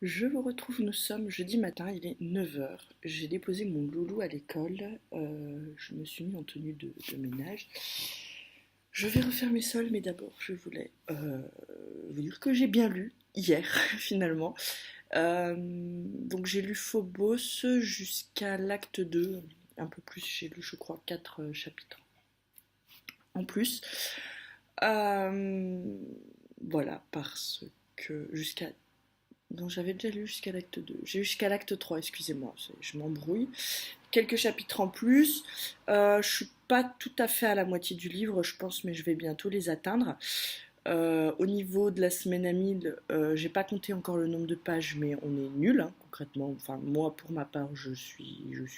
Je vous retrouve, nous sommes jeudi matin, il est 9 heures. J'ai déposé mon loulou à l'école, je me suis mis en tenue de ménage. Je vais refaire mes sols, mais d'abord je voulais vous dire que j'ai bien lu hier finalement. Donc j'ai lu Phobos jusqu'à l'acte 2, un peu plus, j'ai lu je crois 4 chapitres en plus. Euh, voilà, parce que jusqu'à non, j'avais déjà lu jusqu'à l'acte 2. J'ai lu jusqu'à l'acte 3, excusez-moi, je m'embrouille. Quelques chapitres en plus. Je suis pas tout à fait à la moitié du livre, je pense, mais je vais bientôt les atteindre. Au niveau de la semaine à 1000, j'ai pas compté encore le nombre de pages, mais on est nul, hein, concrètement. Enfin, moi, pour ma part, je suis nul.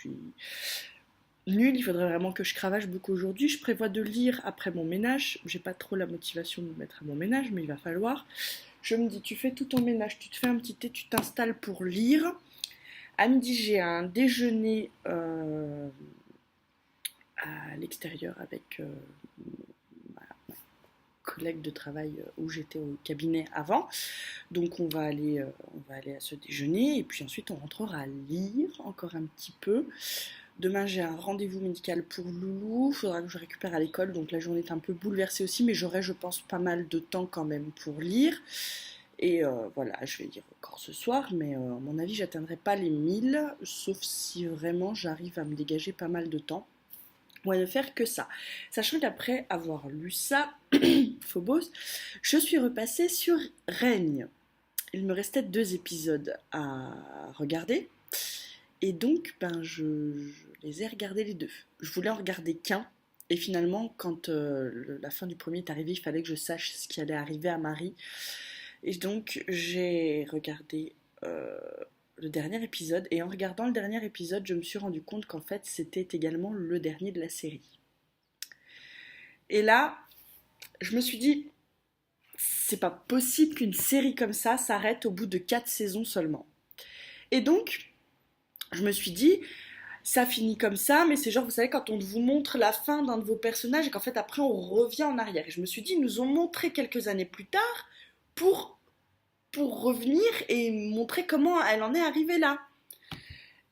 Il faudrait vraiment que je cravache beaucoup aujourd'hui. Je prévois de lire après mon ménage. J'ai pas trop la motivation de me mettre à mon ménage, mais il va falloir. Je me dis, tu fais tout ton ménage, tu te fais un petit thé, tu t'installes pour lire. À midi, j'ai un déjeuner à l'extérieur avec ma collègue de travail où j'étais au cabinet avant. Donc on va aller à ce déjeuner et puis ensuite on rentrera lire encore un petit peu. Demain j'ai un rendez-vous médical pour Loulou, il faudra que je récupère à l'école, donc la journée est un peu bouleversée aussi, mais j'aurai je pense pas mal de temps quand même pour lire. Et voilà, je vais lire encore ce soir, mais à mon avis, j'atteindrai pas les 1000, sauf si vraiment j'arrive à me dégager pas mal de temps. On va ne faire que ça. Sachant qu'après avoir lu ça, Phobos, je suis repassée sur Règne. Il me restait 2 épisodes à regarder, et donc je les ai regardés les deux. Je voulais en regarder qu'un, et finalement, quand la fin du premier est arrivée, il fallait que je sache ce qui allait arriver à Marie. Et donc j'ai regardé euh, le dernier épisode, et en regardant le dernier épisode, je me suis rendu compte qu'en fait c'était également le dernier de la série. Et là, je me suis dit, c'est pas possible qu'une série comme ça s'arrête au bout de 4 saisons seulement. Et donc, je me suis dit, ça finit comme ça, mais c'est genre, vous savez, quand on vous montre la fin d'un de vos personnages et qu'en fait après on revient en arrière. Et je me suis dit, ils nous ont montré quelques années plus tard pour revenir et montrer comment elle en est arrivée là.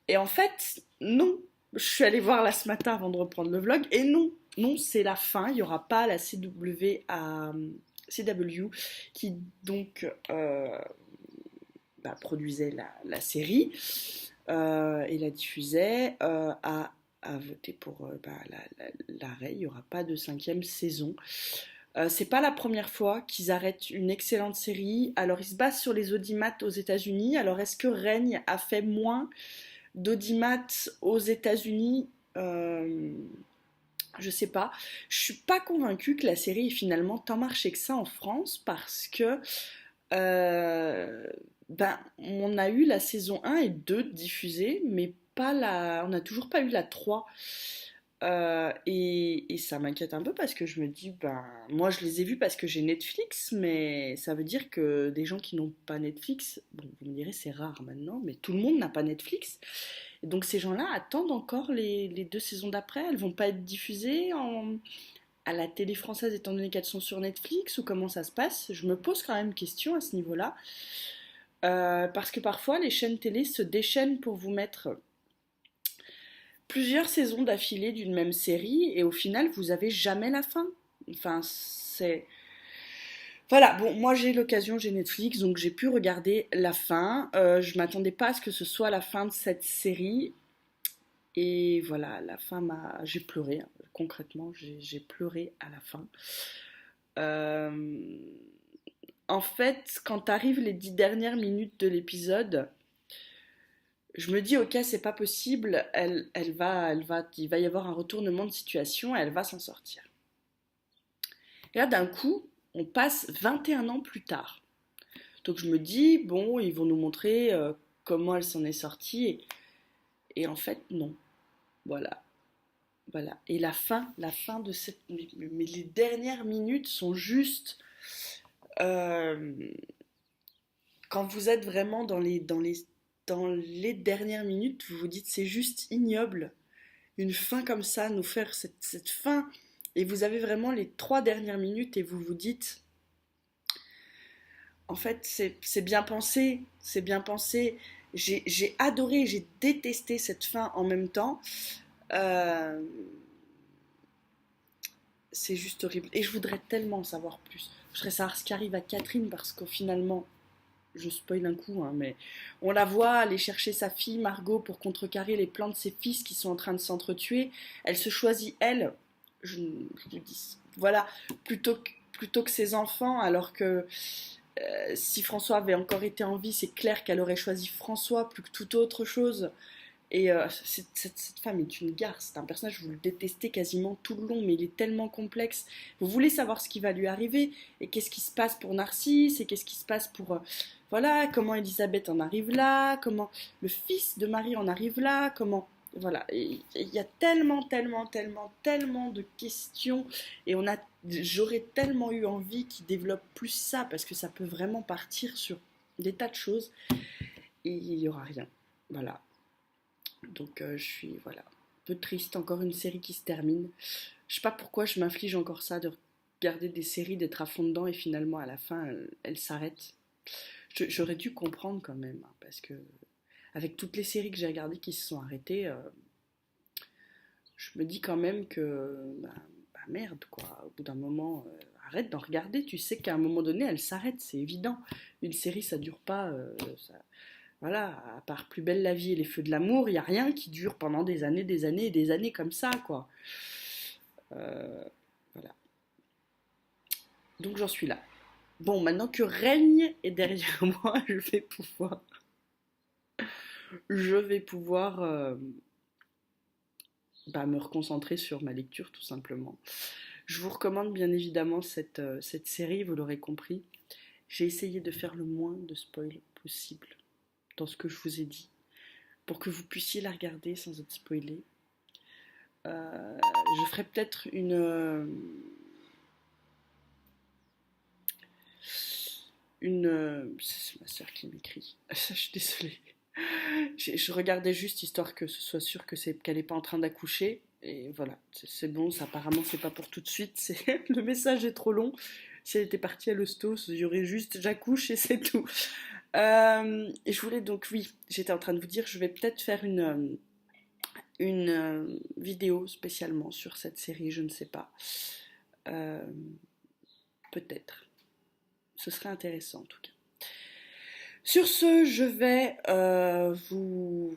Et en fait, non. Je suis allée voir là ce matin avant de reprendre le vlog, et non, non, c'est la fin. Il n'y aura pas la CW qui donc produisait la série et la diffusait, a voté pour l'arrêt. Il n'y aura pas de 5e saison. C'est pas la première fois qu'ils arrêtent une excellente série. Alors ils se basent sur les audimat aux États-Unis. Alors est-ce que Règne a fait moins d'audimat aux États-Unis? Je sais pas. Je suis pas convaincue que la série ait finalement tant marché que ça en France, parce que on a eu la saison 1 et 2 diffusées, mais on n'a toujours pas eu la 3. Et ça m'inquiète un peu parce que je me dis, moi je les ai vus parce que j'ai Netflix, mais ça veut dire que des gens qui n'ont pas Netflix, bon, vous me direz c'est rare maintenant, mais tout le monde n'a pas Netflix. Et donc ces gens-là attendent encore les 2 saisons d'après. Elles vont pas être diffusées à la télé française étant donné qu'elles sont sur Netflix, ou comment ça se passe? Je me pose quand même question à ce niveau-là. Parce que parfois les chaînes télé se déchaînent pour vous mettre plusieurs saisons d'affilée d'une même série, et au final vous avez jamais la fin. Enfin, c'est... Voilà, bon, moi j'ai l'occasion, j'ai Netflix, donc j'ai pu regarder la fin. Je m'attendais pas à ce que ce soit la fin de cette série. Et voilà, la fin m'a... J'ai pleuré, hein. Concrètement, j'ai pleuré à la fin. Euh, En fait, quand arrivent les 10 dernières minutes de l'épisode, je me dis, ok, c'est pas possible, il va y avoir un retournement de situation et elle va s'en sortir. Et là, d'un coup, on passe 21 ans plus tard. Donc je me dis, bon, ils vont nous montrer comment elle s'en est sortie. Et en fait, non. Voilà. Voilà. Et la fin de cette... Mais les dernières minutes sont juste... euh, quand vous êtes vraiment dans les dernières minutes, vous vous dites c'est juste ignoble. Une fin comme ça, nous faire cette fin. Et vous avez vraiment les 3 dernières minutes et vous vous dites, En fait, c'est bien pensé, c'est bien pensé. J'ai adoré, j'ai détesté cette fin en même temps. Euh, c'est juste horrible. Et je voudrais tellement en savoir plus. Je voudrais savoir ce qui arrive à Catherine parce qu'au finalement, je spoil un coup, hein, mais on la voit aller chercher sa fille Margot pour contrecarrer les plans de ses fils qui sont en train de s'entretuer. Elle se choisit, elle, je dis, voilà, plutôt que ses enfants, alors que si François avait encore été en vie, c'est clair qu'elle aurait choisi François plus que toute autre chose. Et cette femme est une garce, c'est un personnage, vous le détestez quasiment tout le long, mais il est tellement complexe. Vous voulez savoir ce qui va lui arriver, et qu'est-ce qui se passe pour Narcisse, et qu'est-ce qui se passe pour... voilà, comment Elisabeth en arrive là, comment le fils de Marie en arrive là, comment... Voilà, il y a tellement de questions, et j'aurais tellement eu envie qu'il développe plus ça, parce que ça peut vraiment partir sur des tas de choses, et il n'y aura rien. Voilà. Donc je suis voilà, un peu triste, encore une série qui se termine. Je sais pas pourquoi je m'inflige encore ça de regarder des séries, d'être à fond dedans et finalement à la fin elle s'arrête. J'aurais dû comprendre quand même, hein, parce que avec toutes les séries que j'ai regardées qui se sont arrêtées, je me dis quand même que bah, merde quoi, au bout d'un moment, arrête d'en regarder, tu sais qu'à un moment donné elle s'arrête, c'est évident. Une série ça dure pas, voilà, à part Plus belle la vie et les feux de l'amour, il n'y a rien qui dure pendant des années et des années comme ça, quoi. Euh, voilà. Donc j'en suis là. Bon, maintenant que règne est derrière moi, je vais pouvoir bah, me reconcentrer sur ma lecture, tout simplement. Je vous recommande bien évidemment cette série, vous l'aurez compris. J'ai essayé de faire le moins de spoil possible dans ce que je vous ai dit, pour que vous puissiez la regarder sans être spoilé. Je ferai peut-être c'est ma soeur qui m'écrit. Je suis désolée. Je regardais juste histoire que ce soit sûr qu'elle n'est pas en train d'accoucher. Et voilà, c'est bon, ça apparemment c'est pas pour tout de suite. Le message est trop long. Si elle était partie à l'hosto, il y aurait juste j'accouche et c'est tout. Et je voulais donc, oui, j'étais en train de vous dire, je vais peut-être faire une vidéo spécialement sur cette série, je ne sais pas. Euh, Peut-être. Ce serait intéressant en tout cas. Sur ce, je vais vous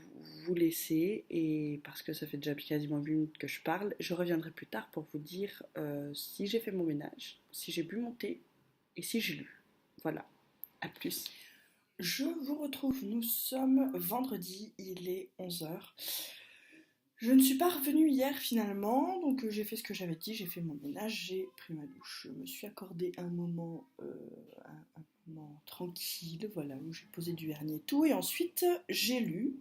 laisser, et parce que ça fait déjà quasiment 8 minutes que je parle, je reviendrai plus tard pour vous dire si j'ai fait mon ménage, si j'ai bu mon thé et si j'ai lu. Voilà, à plus. Je vous retrouve, nous sommes vendredi, il est 11h. Je ne suis pas revenue hier finalement, donc j'ai fait ce que j'avais dit, j'ai fait mon ménage, j'ai pris ma douche. Je me suis accordé un moment tranquille, voilà, où j'ai posé du vernis et tout, et ensuite j'ai lu,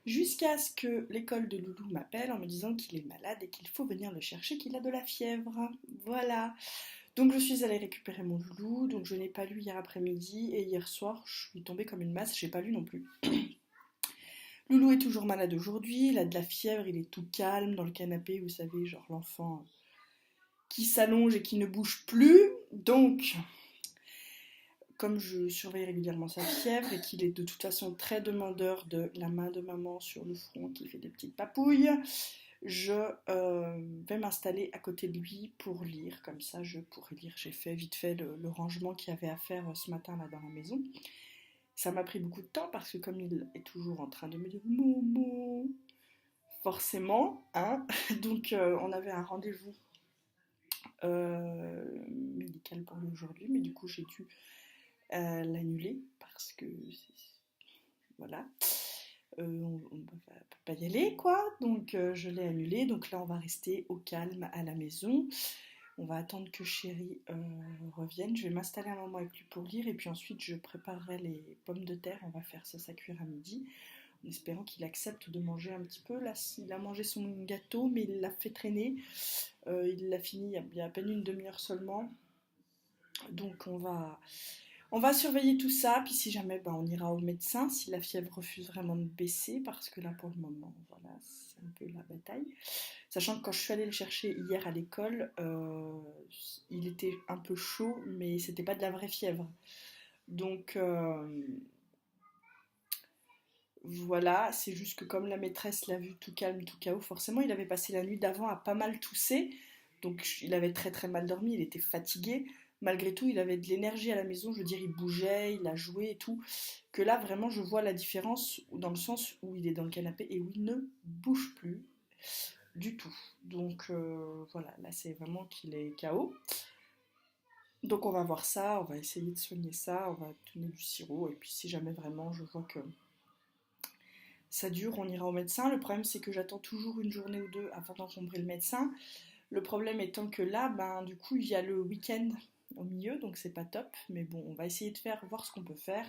jusqu'à ce que l'école de Loulou m'appelle en me disant qu'il est malade et qu'il faut venir le chercher, qu'il a de la fièvre. Voilà. Donc je suis allée récupérer mon Loulou, donc je n'ai pas lu hier après-midi, et hier soir je suis tombée comme une masse, j'ai pas lu non plus. Loulou est toujours malade aujourd'hui, il a de la fièvre, il est tout calme dans le canapé, vous savez, genre l'enfant qui s'allonge et qui ne bouge plus. Donc, comme je surveille régulièrement sa fièvre et qu'il est de toute façon très demandeur de la main de maman sur le front qui fait des petites papouilles, je vais m'installer à côté de lui pour lire, comme ça je pourrai lire. J'ai fait vite fait le rangement qu'il y avait à faire ce matin là dans la maison. Ça m'a pris beaucoup de temps parce que comme il est toujours en train de me dire Momo, forcément, hein, donc on avait un rendez-vous médical pour lui aujourd'hui, mais du coup j'ai dû l'annuler parce que voilà, on ne peut pas y aller quoi, donc je l'ai annulé. Donc là on va rester au calme à la maison. On va attendre que chérie revienne. Je vais m'installer un moment avec lui pour lire et puis ensuite je préparerai les pommes de terre. On va faire ça cuire à midi en espérant qu'il accepte de manger un petit peu. Là, il a mangé son gâteau mais il l'a fait traîner. Il l'a fini il y a à peine une demi-heure seulement. Donc on va surveiller tout ça. Puis si jamais on ira au médecin si la fièvre refuse vraiment de baisser parce que là pour le moment voilà c'est un peu la bataille. Sachant que quand je suis allée le chercher hier à l'école, il était un peu chaud, mais c'était pas de la vraie fièvre. Donc voilà, c'est juste que comme la maîtresse l'a vu tout calme, tout chaos, forcément il avait passé la nuit d'avant à pas mal tousser, donc il avait très très mal dormi, il était fatigué. Malgré tout, il avait de l'énergie à la maison, je veux dire, il bougeait, il a joué et tout. Que là, vraiment, je vois la différence dans le sens où il est dans le canapé et où il ne bouge plus du tout. Donc voilà, là c'est vraiment qu'il est KO. Donc on va voir ça, on va essayer de soigner ça, on va donner du sirop et puis si jamais vraiment je vois que ça dure, on ira au médecin. Le problème c'est que j'attends toujours une journée ou deux avant d'encombrer le médecin. Le problème étant que là, ben du coup il y a le week-end au milieu, donc c'est pas top. Mais bon, on va essayer de voir ce qu'on peut faire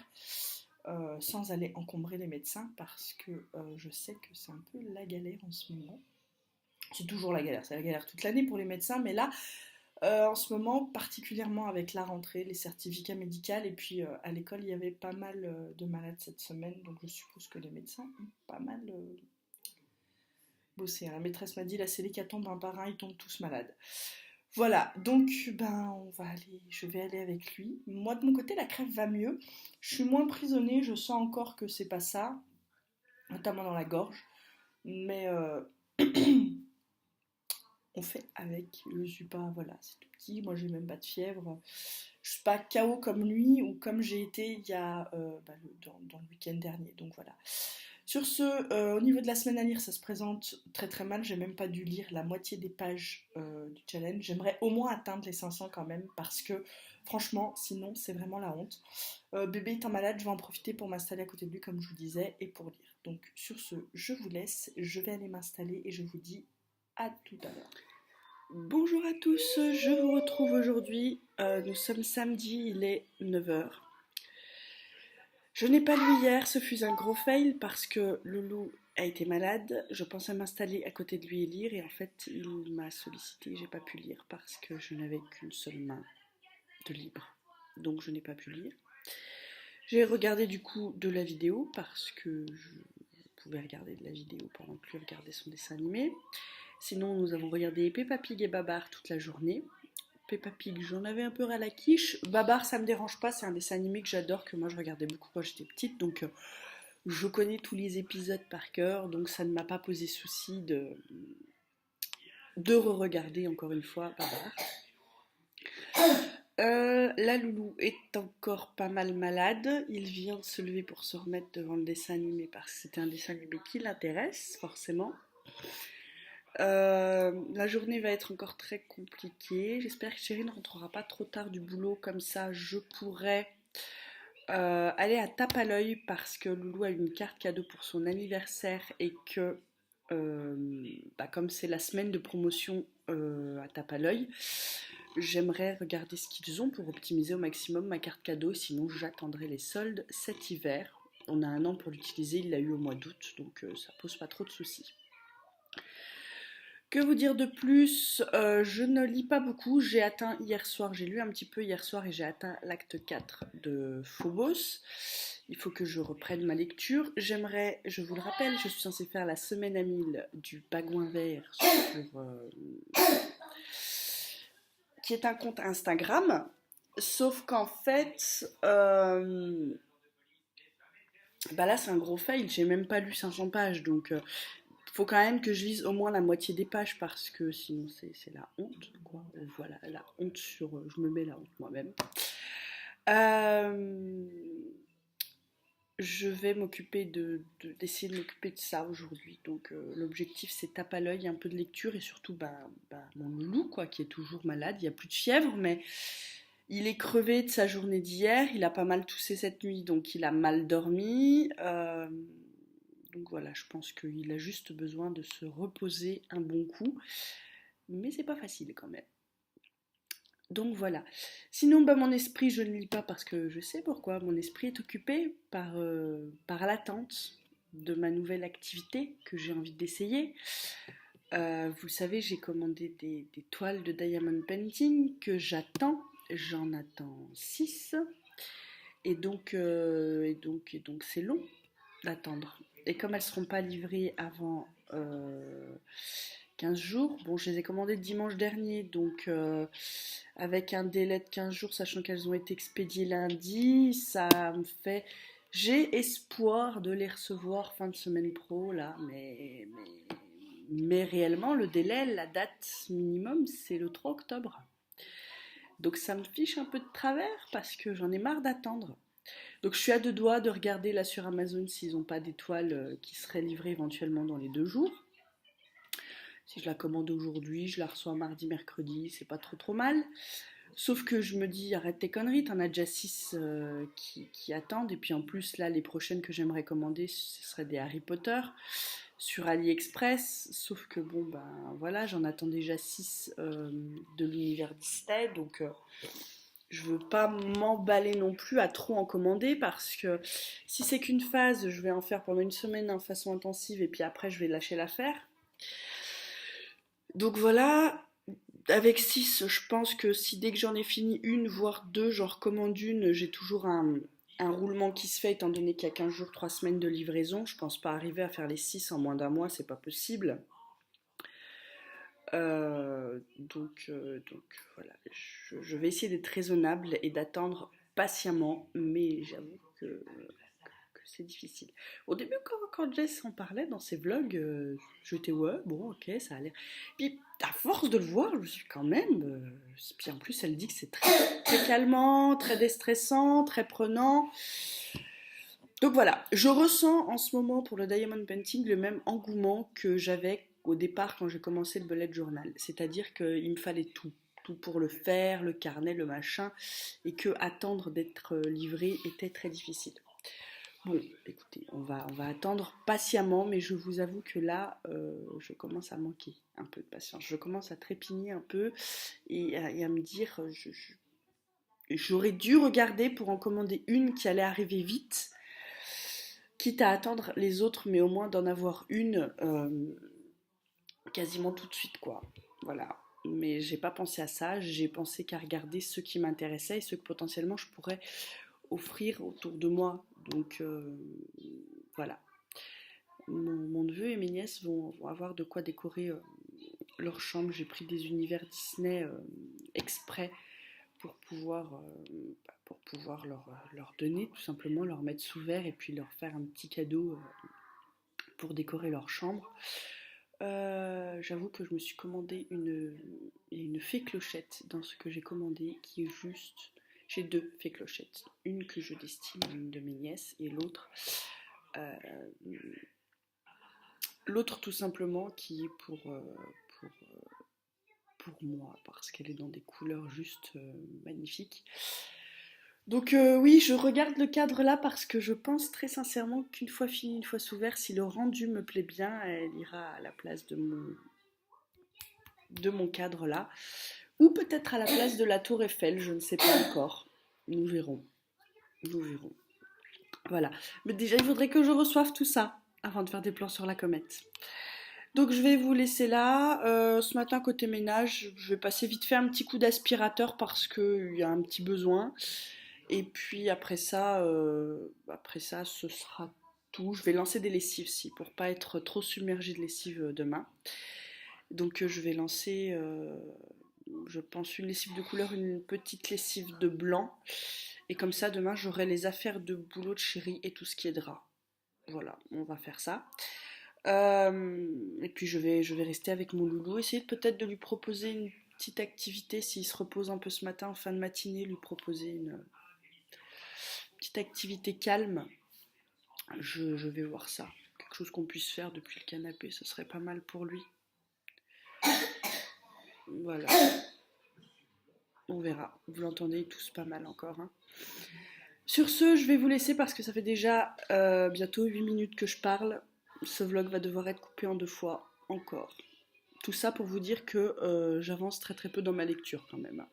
sans aller encombrer les médecins parce que je sais que c'est un peu la galère en ce moment. C'est toujours la galère, c'est la galère toute l'année pour les médecins, mais là, en ce moment, particulièrement avec la rentrée, les certificats médicaux, et puis à l'école, il y avait pas mal de malades cette semaine, donc je suppose que les médecins ont pas mal bossé. La maîtresse m'a dit, là, c'est l'hécatombe, un par un, ils tombent tous malades. Voilà, donc ben, je vais aller avec lui. Moi, de mon côté, la crève va mieux. Je suis moins prisonnée, je sens encore que c'est pas ça, notamment dans la gorge, mais on fait avec. Je suis pas, voilà, c'est tout petit, moi j'ai même pas de fièvre. Je suis pas KO comme lui ou comme j'ai été il y a dans le week-end dernier. Donc voilà. Sur ce, au niveau de la semaine à lire, ça se présente très très mal. J'ai même pas dû lire la moitié des pages du challenge. J'aimerais au moins atteindre les 500 quand même parce que franchement, sinon c'est vraiment la honte. Bébé étant malade, je vais en profiter pour m'installer à côté de lui comme je vous disais et pour lire. Donc sur ce, je vous laisse, je vais aller m'installer et je vous dis à tout à l'heure. Bonjour à tous, je vous retrouve aujourd'hui. Nous sommes samedi, il est 9h. Je n'ai pas lu hier, ce fut un gros fail parce que Loulou a été malade. Je pensais m'installer à côté de lui et lire et en fait il m'a sollicité. J'ai pas pu lire parce que je n'avais qu'une seule main de libre. Donc je n'ai pas pu lire. J'ai regardé du coup de la vidéo parce que je pouvais regarder de la vidéo pendant que lui regardait son dessin animé. Sinon nous avons regardé Peppa Pig et Babar toute la journée. Peppa Pig, j'en avais un peu ras la quiche. Babar, ça me dérange pas, c'est un dessin animé que j'adore, que moi je regardais beaucoup quand j'étais petite, donc je connais tous les épisodes par cœur, donc ça ne m'a pas posé souci de re-regarder encore une fois Babar. La Loulou est encore pas mal malade. Il vient de se lever pour se remettre devant le dessin animé parce que c'était un dessin animé qui l'intéresse, forcément. La journée va être encore très compliquée. J'espère que Chérie ne rentrera pas trop tard du boulot, comme ça je pourrais aller à tape à l'œil parce que Loulou a une carte cadeau pour son anniversaire et que comme c'est la semaine de promotion à tape à l'œil, j'aimerais regarder ce qu'ils ont pour optimiser au maximum ma carte cadeau, sinon j'attendrai les soldes cet hiver. On a un an pour l'utiliser, il l'a eu au mois d'août, donc ça pose pas trop de soucis. Que vous dire de plus? Je ne lis pas beaucoup. J'ai atteint hier soir, j'ai lu un petit peu hier soir et j'ai atteint l'acte 4 de Phobos. Il faut que je reprenne ma lecture. J'aimerais, je vous le rappelle, je suis censée faire la semaine à 1000 du Pagouin Vert qui est un compte Instagram. Sauf qu'en fait, là c'est un gros fail. J'ai même pas lu 500 pages, donc faut quand même que je lise au moins la moitié des pages parce que sinon c'est la honte, quoi. Voilà, la honte sur. Je me mets la honte moi-même. Je vais m'occuper d'essayer de m'occuper de ça aujourd'hui. Donc l'objectif c'est tape à l'œil, un peu de lecture et surtout mon loulou quoi, qui est toujours malade. Il n'y a plus de fièvre, mais il est crevé de sa journée d'hier. Il a pas mal toussé cette nuit, donc il a mal dormi. Donc voilà, je pense qu'il a juste besoin de se reposer un bon coup. Mais c'est pas facile quand même. Donc voilà. Sinon, mon esprit, je ne lis pas parce que je sais pourquoi. Mon esprit est occupé par l'attente de ma nouvelle activité que j'ai envie d'essayer. Vous le savez, j'ai commandé des toiles de diamond painting que j'attends. J'en attends 6. Et donc c'est long d'attendre. Et comme elles ne seront pas livrées avant 15 jours. Bon, je les ai commandées dimanche dernier, donc avec un délai de 15 jours, sachant qu'elles ont été expédiées lundi, ça me fait... J'ai espoir de les recevoir fin de semaine pro, là, mais réellement, le délai, la date minimum, c'est le 3 octobre. Donc ça me fiche un peu de travers parce que j'en ai marre d'attendre. Donc je suis à deux doigts de regarder là sur Amazon s'ils n'ont pas d'étoiles qui seraient livrées éventuellement dans les 2 jours. Si je la commande aujourd'hui, je la reçois mardi, mercredi, c'est pas trop mal. Sauf que je me dis, arrête tes conneries, t'en as déjà 6 qui attendent. Et puis en plus, là, les prochaines que j'aimerais commander, ce seraient des Harry Potter sur AliExpress. Sauf que bon, ben voilà, j'en attends déjà 6 de l'univers Disney. Donc je veux pas m'emballer non plus à trop en commander parce que si c'est qu'une phase, je vais en faire pendant une semaine en façon intensive et puis après, je vais lâcher l'affaire. Donc voilà, avec 6, je pense que si dès que j'en ai fini une, voire deux, j'en recommande une, j'ai toujours un roulement qui se fait étant donné qu'il y a 15 jours, 3 semaines de livraison. Je pense pas arriver à faire les 6 en moins d'un mois, c'est pas possible. Donc voilà, je vais essayer d'être raisonnable et d'attendre patiemment, mais j'avoue que c'est difficile. Au début, quand Jess en parlait dans ses vlogs, j'étais ouais, bon, ok, ça a l'air. Puis à force de le voir, je me suis dit, quand même. Puis en plus, elle dit que c'est très, très calmant, très déstressant, très prenant. Donc voilà, je ressens en ce moment pour le Diamond Painting le même engouement que j'avais au départ quand j'ai commencé le bullet journal. C'est-à-dire qu'il me fallait tout. Tout pour le faire, le carnet, le machin, et que attendre d'être livré était très difficile. Bon, écoutez, on va attendre patiemment, mais je vous avoue que là, je commence à manquer un peu de patience. Je commence à trépigner un peu et à me dire, j'aurais dû regarder pour en commander une qui allait arriver vite, quitte à attendre les autres, mais au moins d'en avoir une quasiment tout de suite, quoi. Voilà. Mais j'ai pas pensé à ça, j'ai pensé qu'à regarder ceux qui m'intéressaient et ceux que potentiellement je pourrais offrir autour de moi. Donc voilà. Mon neveu et mes nièces vont avoir de quoi décorer leur chambre. J'ai pris des univers Disney exprès pour pouvoir leur donner, tout simplement, leur mettre sous verre et puis leur faire un petit cadeau pour décorer leur chambre. J'avoue que je me suis commandé une fée clochette dans ce que j'ai commandé qui est juste. J'ai deux fées clochettes. Une que je destine à une de mes nièces et euh, l'autre tout simplement qui est pour, pour moi parce qu'elle est dans des couleurs juste magnifiques. Donc oui, je regarde le cadre là parce que je pense très sincèrement qu'une fois fini, une fois sous verre, si le rendu me plaît bien, elle ira à la place de mon cadre là. Ou peut-être à la place de la tour Eiffel, je ne sais pas encore. Nous verrons. Nous verrons. Voilà. Mais déjà, il faudrait que je reçoive tout ça avant de faire des plans sur la comète. Donc je vais vous laisser là. Ce matin, côté ménage, je vais passer vite fait un petit coup d'aspirateur parce qu'il y a un petit besoin. Et puis après ça, ce sera tout. Je vais lancer des lessives si, pour pas être trop submergée de lessive demain. Donc je vais lancer, je pense, une lessive de couleur, une petite lessive de blanc. Et comme ça, demain, j'aurai les affaires de boulot de chéri et tout ce qui est drap. Voilà, on va faire ça. Et puis je vais rester avec mon loulou, essayer peut-être de lui proposer une petite activité s'il se repose un peu ce matin en fin de matinée, lui proposer une petite activité calme. Je vais voir ça. Quelque chose qu'on puisse faire depuis le canapé, ce serait pas mal pour lui. Voilà. On verra. Vous l'entendez, il tousse pas mal encore. Hein. Sur ce, je vais vous laisser parce que ça fait déjà bientôt 8 minutes que je parle. Ce vlog va devoir être coupé en 2 fois encore. Tout ça pour vous dire que j'avance très très peu dans ma lecture quand même.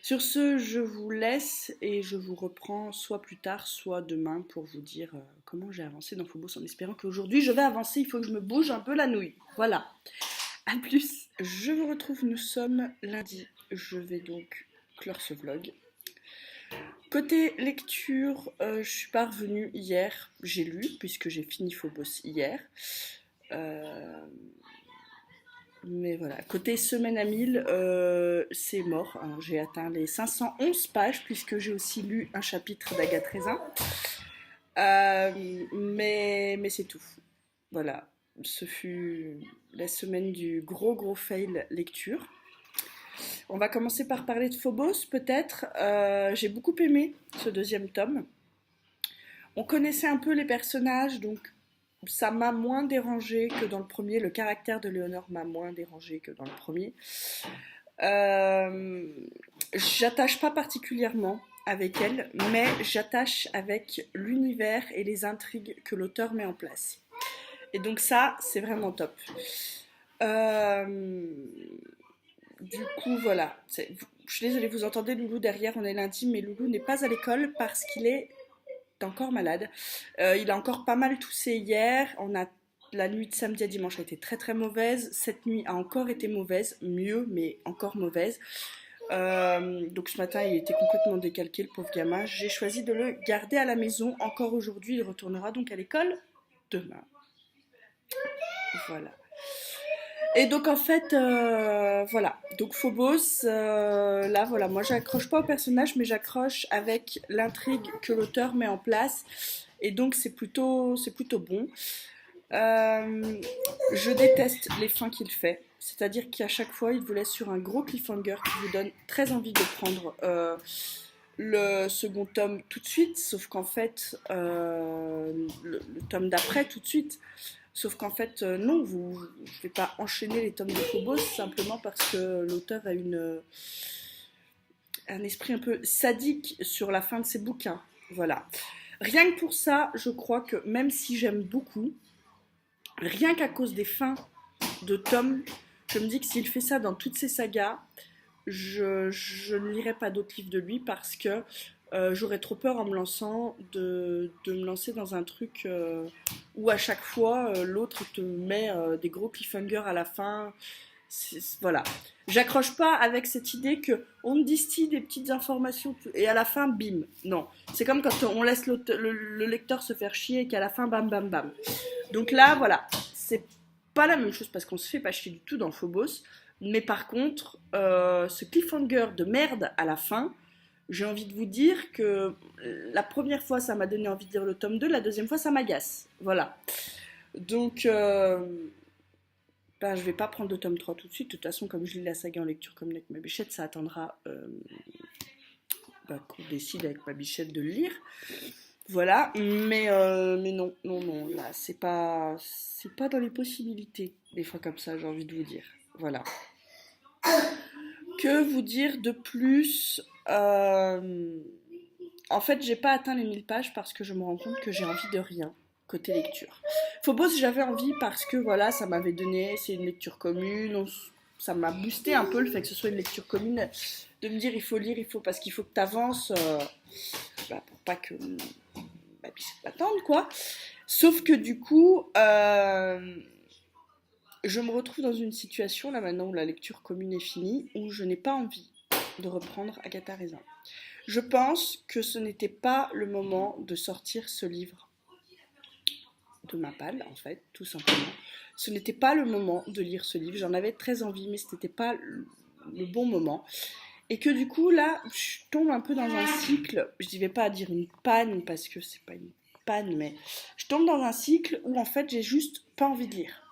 Sur ce, je vous laisse et je vous reprends soit plus tard, soit demain pour vous dire comment j'ai avancé dans Phobos en espérant qu'aujourd'hui je vais avancer. Il faut que je me bouge un peu la nouille. Voilà. A plus. Je vous retrouve, nous sommes lundi. Je vais donc clore ce vlog. Côté lecture, je suis pas revenue hier. J'ai lu puisque j'ai fini Phobos hier. Mais voilà, côté semaine à 1000, c'est mort, hein. J'ai atteint les 511 pages puisque j'ai aussi lu un chapitre d'Agathe Raisin. Mais c'est tout. Voilà, ce fut la semaine du gros fail lecture. On va commencer par parler de Phobos peut-être. J'ai beaucoup aimé ce deuxième tome. On connaissait un peu les personnages, donc ça m'a moins dérangé que dans le premier. Le caractère de Léonore m'a moins dérangé que dans le premier. Euh, J'attache pas particulièrement avec elle, mais j'attache avec l'univers et les intrigues que l'auteur met en place. Et donc ça, c'est vraiment top. Euh, du coup, voilà. Je suis désolée, vous entendez Loulou derrière, on est lundi, mais Loulou n'est pas à l'école parce qu'il est encore malade. Il a encore pas mal toussé hier. La nuit de samedi à dimanche a été très mauvaise. Cette nuit a encore été mauvaise, mieux, mais encore mauvaise. Donc ce matin, il était complètement décalqué, le pauvre gamin. J'ai choisi de le garder à la maison encore aujourd'hui. Il retournera donc à l'école demain. Voilà. Et donc en fait, voilà. Donc Phobos, là voilà, moi j'accroche pas au personnage, mais j'accroche avec l'intrigue que l'auteur met en place. Et donc c'est plutôt bon. Je déteste les fins qu'il fait. C'est-à-dire qu'à chaque fois, il vous laisse sur un gros cliffhanger qui vous donne très envie de prendre le second tome tout de suite, sauf qu'en fait, le tome d'après tout de suite. Sauf qu'en fait, non, je ne vais pas enchaîner les tomes de Phobos simplement parce que l'auteur a un esprit un peu sadique sur la fin de ses bouquins. Voilà. Rien que pour ça, je crois que même si j'aime beaucoup, rien qu'à cause des fins de tomes, je me dis que s'il fait ça dans toutes ses sagas, je ne lirai pas d'autres livres de lui parce que j'aurais trop peur en me lançant de me lancer dans un truc où à chaque fois l'autre te met des gros cliffhangers à la fin. Voilà. J'accroche pas avec cette idée que on me distille des petites informations et à la fin, bim. Non. C'est comme quand on laisse le lecteur se faire chier et qu'à la fin, bam, bam, bam. Donc là, voilà. C'est pas la même chose parce qu'on se fait pas chier du tout dans Phobos. Mais par contre, ce cliffhanger de merde à la fin, j'ai envie de vous dire que la première fois, ça m'a donné envie de lire le tome 2, la deuxième fois, ça m'agace. Voilà. Donc, ben, je vais pas prendre le tome 3 tout de suite. De toute façon, comme je lis la saga en lecture comme avec ma bichette, ça attendra qu'on décide avec ma bichette de le lire. Voilà, mais non, là, c'est pas dans les possibilités, des fois comme ça, j'ai envie de vous dire. Voilà. Que vous dire de plus En fait, j'ai pas atteint les 1000 pages parce que je me rends compte que j'ai envie de rien côté lecture. Phobos, j'avais envie parce que voilà, ça m'avait donné, c'est une lecture commune, ça m'a boosté un peu le fait que ce soit une lecture commune, de me dire il faut lire, parce qu'il faut que tu avances pour pas que ma bichette m'attende quoi. Sauf que du coup, je me retrouve dans une situation là maintenant où la lecture commune est finie, où je n'ai pas envie de reprendre Agatha Raisin. Je pense que ce n'était pas le moment de sortir ce livre de ma palle, en fait, tout simplement. Ce n'était pas le moment de lire ce livre. J'en avais très envie, mais ce n'était pas le bon moment. Et que du coup, là, je tombe un peu dans un cycle. Je ne vais pas dire une panne, parce que c'est pas une panne, mais je tombe dans un cycle où, en fait, j'ai juste pas envie de lire.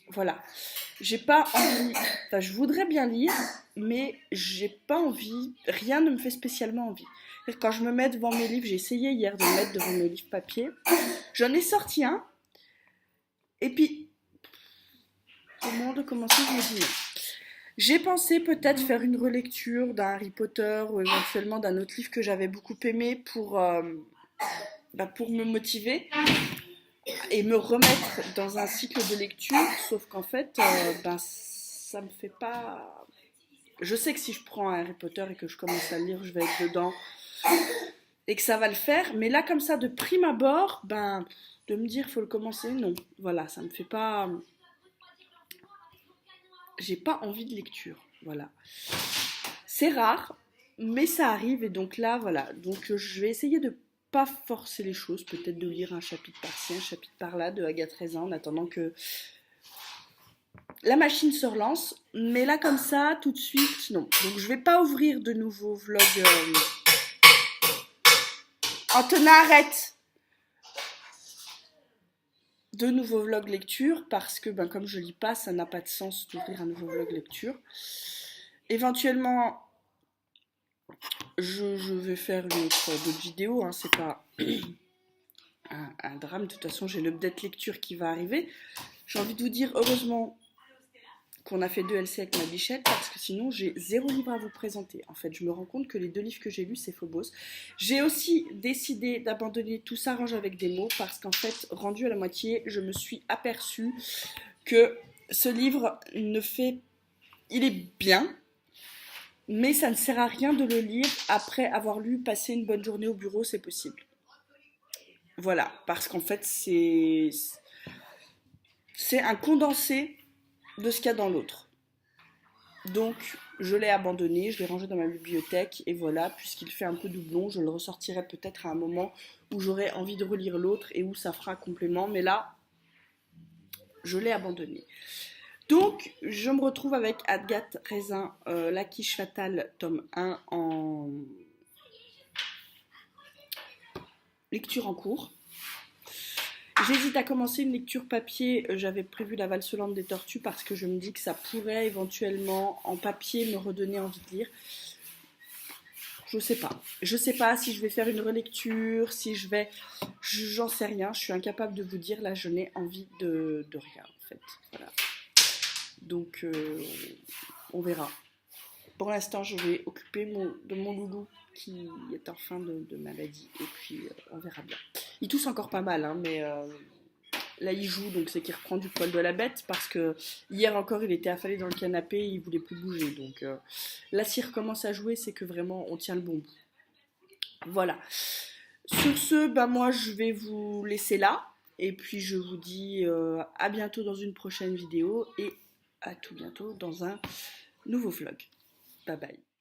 Voilà. J'ai pas envie. Enfin, je voudrais bien lire, mais j'ai pas envie. Rien ne me fait spécialement envie. Quand je me mets devant mes livres, j'ai essayé hier de me mettre devant mes livres papier. J'en ai sorti un. Et puis, au moment de commencer, je me dis non. J'ai pensé peut-être faire une relecture d'un Harry Potter ou éventuellement d'un autre livre que j'avais beaucoup aimé pour me motiver et me remettre dans un cycle de lecture, sauf qu'en fait, ça me fait pas... Je sais que si je prends un Harry Potter et que je commence à le lire, je vais être dedans et que ça va le faire, mais là, comme ça, de prime abord, de me dire, faut le commencer, non. Voilà, ça me fait pas... J'ai pas envie de lecture, voilà. C'est rare, mais ça arrive, et donc là, voilà. Donc je vais essayer de pas forcer les choses, peut-être de lire un chapitre par-ci, un chapitre par-là de Agathe Raisin, en attendant que la machine se relance, mais là comme ça, tout de suite, non. Donc je vais pas ouvrir de nouveaux vlogs. Antonin, arrête! De nouveaux vlogs lecture parce que comme je lis pas, ça n'a pas de sens d'ouvrir un nouveau vlog lecture. Éventuellement, je vais faire d'autres vidéos, hein, c'est pas un drame. De toute façon, j'ai l'update lecture qui va arriver. J'ai envie de vous dire, heureusement qu'on a fait 2 LC avec ma bichette, parce que sinon j'ai 0 livre à vous présenter. En fait, je me rends compte que les 2 livres que j'ai lus, c'est Phobos. J'ai aussi décidé d'abandonner Tout s'arrange avec des mots, parce qu'en fait, rendu à la moitié, je me suis aperçue que ce livre il est bien, mais ça ne sert à rien de le lire après avoir lu Passer une bonne journée au bureau, c'est possible. Voilà, parce qu'en fait, c'est un condensé de ce qu'il y a dans l'autre. Donc, je l'ai abandonné, je l'ai rangé dans ma bibliothèque, et voilà, puisqu'il fait un peu doublon, je le ressortirai peut-être à un moment où j'aurai envie de relire l'autre et où ça fera un complément, mais là, je l'ai abandonné. Donc, je me retrouve avec Agathe Raisin, La quiche fatale, tome 1, en lecture en cours. J'hésite à commencer une lecture papier, j'avais prévu La valse lente des tortues parce que je me dis que ça pourrait éventuellement en papier me redonner envie de lire. Je sais pas. Je sais pas si je vais faire une relecture, si je vais... J'en sais rien, je suis incapable de vous dire, là je n'ai envie de rien en fait. Voilà. Donc on verra. Pour l'instant je vais occuper de mon loulou qui est en fin de maladie et puis on verra bien. Il tousse encore pas mal, hein, mais là il joue, donc c'est qu'il reprend du poil de la bête parce que hier encore il était affalé dans le canapé et il voulait plus bouger. Donc là s'il recommence à jouer, c'est que vraiment on tient le bon bout. Voilà. Sur ce, moi je vais vous laisser là et puis je vous dis à bientôt dans une prochaine vidéo et à tout bientôt dans un nouveau vlog. Bye bye.